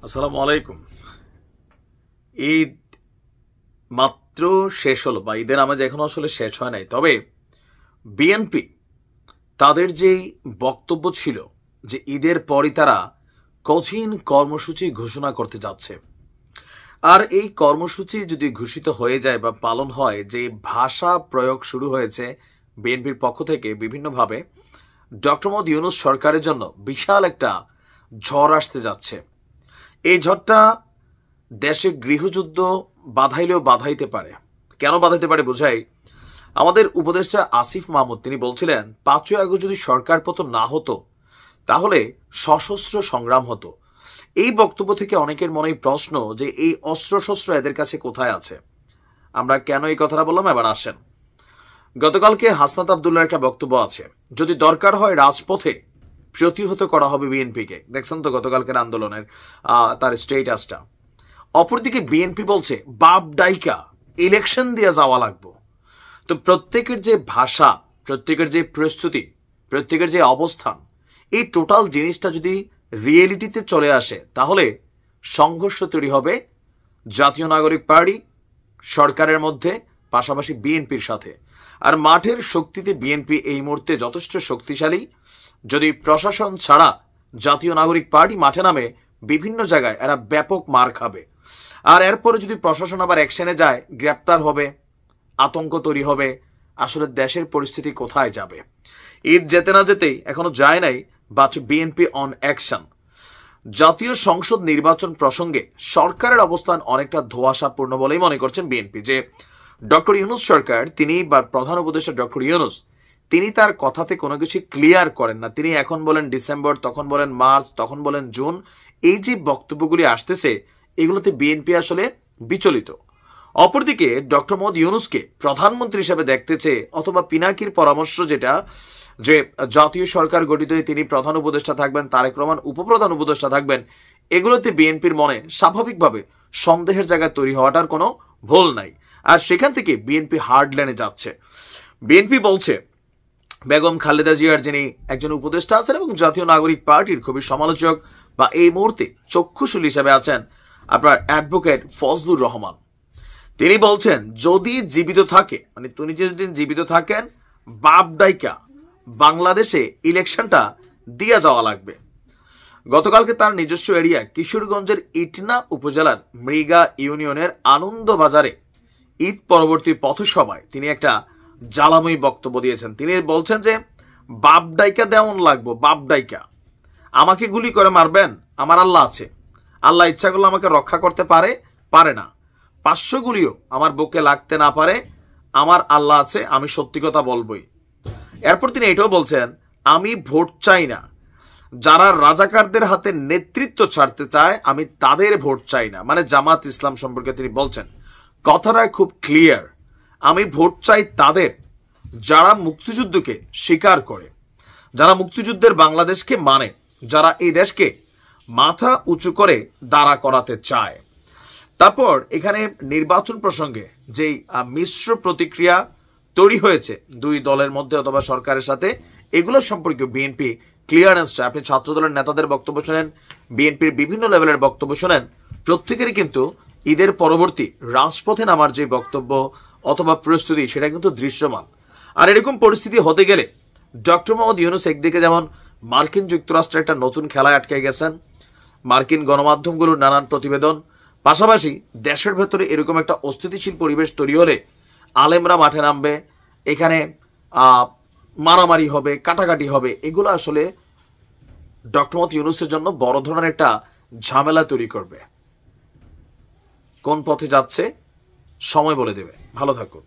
আসসালামু আলাইকুম। ঈদ মাত্র শেষ হলো, বা ঈদের নামাজ এখনো আসলে শেষ হয় নাই। তবে বিএনপি তাদের যেই বক্তব্য ছিল যে ঈদের পরই তারা কঠিন কর্মসূচি ঘোষণা করতে যাচ্ছে, আর এই কর্মসূচি যদি ঘোষিত হয়ে যায় বা পালন হয়, যে ভাষা প্রয়োগ শুরু হয়েছে বিএনপির পক্ষ থেকে বিভিন্নভাবে, ডক্টর মোহাম্মদ ইউনূস সরকারের জন্য বিশাল একটা ঝড় আসতে যাচ্ছে। এই ঝড়টা দেশে গৃহযুদ্ধ বাধাইলেও বাধাইতে পারে। কেন বাধাইতে পারে বোঝাই। আমাদের উপদেষ্টা আসিফ মাহমুদ তিনি বলছিলেন 5ই আগস্ট যদি সরকার পতন না হতো তাহলে সশস্ত্র সংগ্রাম হতো। এই বক্তব্য থেকে অনেকের মনেই প্রশ্ন যে এই অস্ত্রশস্ত্র এদের কাছে কোথায় আছে। আমরা কেন এই কথাটা বললাম, এবার আসেন। গতকালকে হাসনাত আবদুল্লাহর একটা বক্তব্য আছে, যদি দরকার হয় রাজপথে প্রতিহত করা হবে বিএনপিকে। দেখছেন তো গতকালকের আন্দোলনের তার স্টেটাসটা। অপরদিকে বিএনপি বলছে বাপ ডাইকা ইলেকশন দিয়ে যাওয়া লাগবো। তো প্রত্যেকের যে ভাষা, প্রত্যেকের যে প্রস্তুতি, প্রত্যেকের যে অবস্থান, এই টোটাল জিনিসটা যদি রিয়েলিটিতে চলে আসে তাহলে সংঘর্ষ তৈরি হবে জাতীয় নাগরিক পার্টি সরকারের মধ্যে, পাশাপাশি বিএনপির সাথে। আর মাঠের শক্তিতে বিএনপি এই মুহূর্তে যথেষ্ট শক্তিশালী। যদি প্রশাসন ছাড়া জাতীয় নাগরিক পার্টি মাঠে নামে, বিভিন্ন জায়গায় এরা ব্যাপক মার খাবে। আর এরপরে যদি প্রশাসন আবার অ্যাকশনে যায়, গ্রেপ্তার হবে, আতঙ্ক তৈরি হবে। আসলে দেশের পরিস্থিতি কোথায় যাবে? ঈদ যেতে না যেতেই, এখনো যায় নাই, বাট বিএনপি অন অ্যাকশন। জাতীয় সংসদ নির্বাচন প্রসঙ্গে সরকারের অবস্থান অনেকটা ধোঁয়াশাপূর্ণ বলেই মনে করছেন বিএনপি। যে ডক্টর ইউনূস সরকার, তিনি বা প্রধান উপদেষ্টা ডক্টর ইউনূস, তিনি তার কথাতে কোনো কিছু ক্লিয়ার করেন না। তিনি এখন বলেন ডিসেম্বর, তখন বলেন মার্চ, তখন বলেন জুন। এই যে বক্তব্যগুলি আসতেছে, এগুলোতে বিএনপি আসলে বিচলিত। অপরদিকে ডক্টর মোহাম্মদ ইউনূসকে প্রধানমন্ত্রী হিসেবে দেখতেছে, অথবা পিনাকির পরামর্শ যেটা, যে জাতীয় সরকার গঠিত হয়ে তিনি প্রধান উপদেষ্টা থাকবেন, তারেক রহমান উপপ্রধান উপদেষ্টা থাকবেন, এগুলোতে বিএনপির মনে স্বাভাবিকভাবে সন্দেহের জায়গায় তৈরি হওয়াটার কোনো ভুল নাই। আর সেখান থেকে বিএনপি হার্ড লাইনে যাচ্ছে। বিএনপি বলছে বেগম খালেদা জিয়ার যিনি একজন উপদেষ্টা আছেন এবং জাতীয় নাগরিক পার্টির খুবই সমালোচক বা এই মুহূর্তে চক্ষুশূল হিসেবে আছেন আপনার অ্যাডভোকেট ফজলুর রহমান, তিনি বলছেন যদি জীবিত থাকে, মানে তিনি যদি জীবিত থাকেন, বাপ ডাইকা বাংলাদেশে ইলেকশনটা দিয়ে যাওয়া লাগবে। গতকালকে তার নিজস্ব এরিয়া কিশোরগঞ্জের ইটনা উপজেলার মৃগা ইউনিয়নের আনন্দবাজারে ঈদ পরবর্তী পথসভায় তিনি একটা জ্বালাময়ী বক্তব্য দিয়েছেন। তিনি বলছেন যে বাপ ডাইকা দেওয়ান লাগবো, বাপ ডাইকা। আমাকে গুলি করে মারবেন, আমার আল্লাহ আছে, আল্লাহ ইচ্ছা করলে আমাকে রক্ষা করতে পারে, পারে না। 500 গুলিও আমার বুকে লাগতে না পারে, আমার আল্লাহ আছে, আমি সত্যি কথা বলবই। এরপর তিনি এটাও বলছেন আমি ভোট চাই না, যারা রাজাকারদের হাতে নেতৃত্ব ছাড়তে চায় আমি তাদের ভোট চাই না। মানে জামাত ইসলাম সম্পর্কে তিনি বলছেন, কথাটা খুব ক্লিয়ার। আমি ভোট চাই তাদের যারা মুক্তিযুদ্ধকে স্বীকার করে, যারা মুক্তিযুদ্ধের বাংলাদেশকে মানে, যারা এই দেশকে মাথা উঁচু করে দাঁড়া করাতে চায়। তারপর এখানে নির্বাচন প্রসঙ্গে যেই মিশ্র প্রতিক্রিয়া তৈরি হয়েছে দুই দলের মধ্যে অথবা সরকারের সাথে, এগুলো সম্পর্কে বিএনপি ক্লিয়ারেন্স চায়। আপনি ছাত্র দলের নেতাদের বক্তব্য শোনেন, বিএনপির বিভিন্ন লেভেলের বক্তব্য শোনেন, প্রত্যেকেরই কিন্তু ঈদের পরবর্তী রাজপথে নামার যে বক্তব্য অথবা প্রস্তুতি, সেটা কিন্তু দৃশ্যমান। আর এরকম পরিস্থিতি হতে গেলে ডক্টর মোহাম্মদ ইউনূস একদিকে যেমন মার্কিন যুক্তরাষ্ট্রের একটা নতুন খেলায় আটকে গেছেন, মার্কিন গণমাধ্যমগুলোর নানান প্রতিবেদন, পাশাপাশি দেশের ভেতরে এরকম একটা অস্থিতিশীল পরিবেশ তৈরি হলে আলেমরা মাঠে নামবে, এখানে মারামারি হবে, কাটাকাটি হবে। এগুলো আসলে ডক্টর মোহাম্মদ ইউনূসের জন্য বড় ধরনের একটা ঝামেলা তৈরি করবে। কোন পথে যাচ্ছে সময় বলে দেবে। ভালো থাকুন।